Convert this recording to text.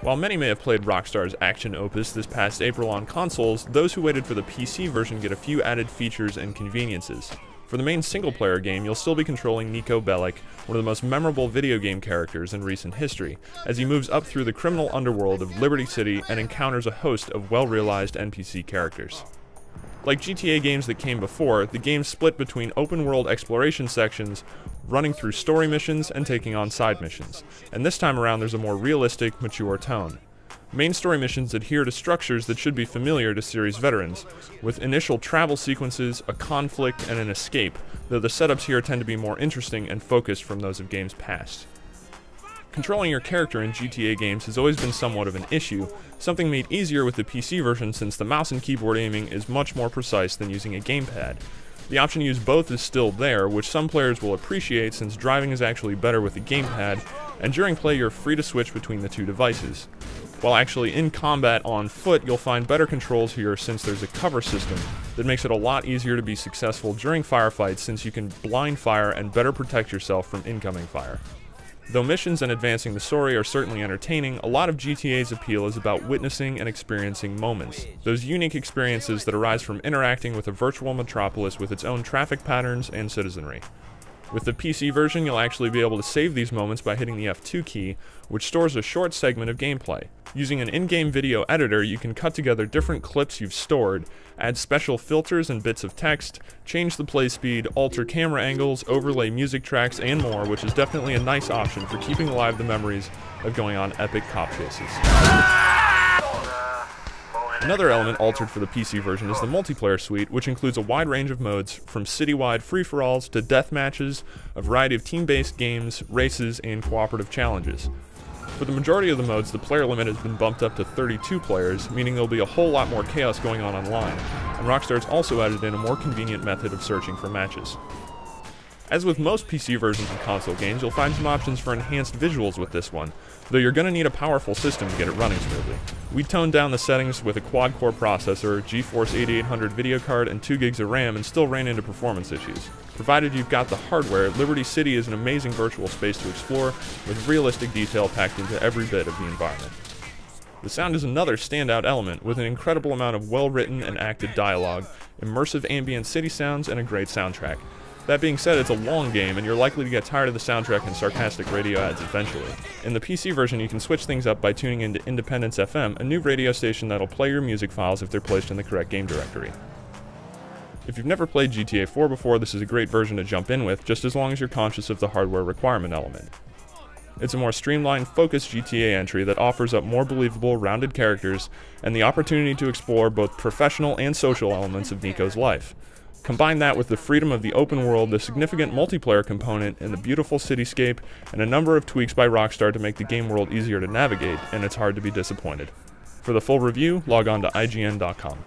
While many may have played Rockstar's action opus this past April on consoles, those who waited for the PC version get a few added features and conveniences. For the main single-player game, you'll still be controlling Niko Bellic, one of the most memorable video game characters in recent history, as he moves up through the criminal underworld of Liberty City and encounters a host of well-realized NPC characters. Like GTA games that came before, the game split between open-world exploration sections, running through story missions, and taking on side missions, and this time around there's a more realistic, mature tone. Main story missions adhere to structures that should be familiar to series veterans, with initial travel sequences, a conflict, and an escape, though the setups here tend to be more interesting and focused from those of games past. Controlling your character in GTA games has always been somewhat of an issue, something made easier with the PC version since the mouse and keyboard aiming is much more precise than using a gamepad. The option to use both is still there, which some players will appreciate since driving is actually better with the gamepad, and during play you're free to switch between the two devices. While actually in combat on foot, you'll find better controls here since there's a cover system that makes it a lot easier to be successful during firefights since you can blind fire and better protect yourself from incoming fire. Though missions and advancing the story are certainly entertaining, a lot of GTA's appeal is about witnessing and experiencing moments. Those unique experiences that arise from interacting with a virtual metropolis with its own traffic patterns and citizenry. With the PC version, you'll actually be able to save these moments by hitting the F2 key, which stores a short segment of gameplay. Using an in-game video editor, you can cut together different clips you've stored, add special filters and bits of text, change the play speed, alter camera angles, overlay music tracks, and more, which is definitely a nice option for keeping alive the memories of going on epic cop chases. Another element altered for the PC version is the multiplayer suite, which includes a wide range of modes from citywide free-for-alls to death matches, a variety of team-based games, races, and cooperative challenges. For the majority of the modes, the player limit has been bumped up to 32 players, meaning there'll be a whole lot more chaos going on online, and Rockstar's also added in a more convenient method of searching for matches. As with most PC versions of console games, you'll find some options for enhanced visuals with this one, though you're going to need a powerful system to get it running smoothly. We toned down the settings with a quad-core processor, GeForce 8800 video card, and 2 gigs of RAM and still ran into performance issues. Provided you've got the hardware, Liberty City is an amazing virtual space to explore, with realistic detail packed into every bit of the environment. The sound is another standout element, with an incredible amount of well-written and acted dialogue, immersive ambient city sounds, and a great soundtrack. That being said, it's a long game, and you're likely to get tired of the soundtrack and sarcastic radio ads eventually. In the PC version, you can switch things up by tuning into Independence FM, a new radio station that'll play your music files if they're placed in the correct game directory. If you've never played GTA 4 before, this is a great version to jump in with, just as long as you're conscious of the hardware requirement element. It's a more streamlined, focused GTA entry that offers up more believable, rounded characters, and the opportunity to explore both professional and social elements of Niko's life. Combine that with the freedom of the open world, the significant multiplayer component, and the beautiful cityscape, and a number of tweaks by Rockstar to make the game world easier to navigate, and it's hard to be disappointed. For the full review, log on to IGN.com.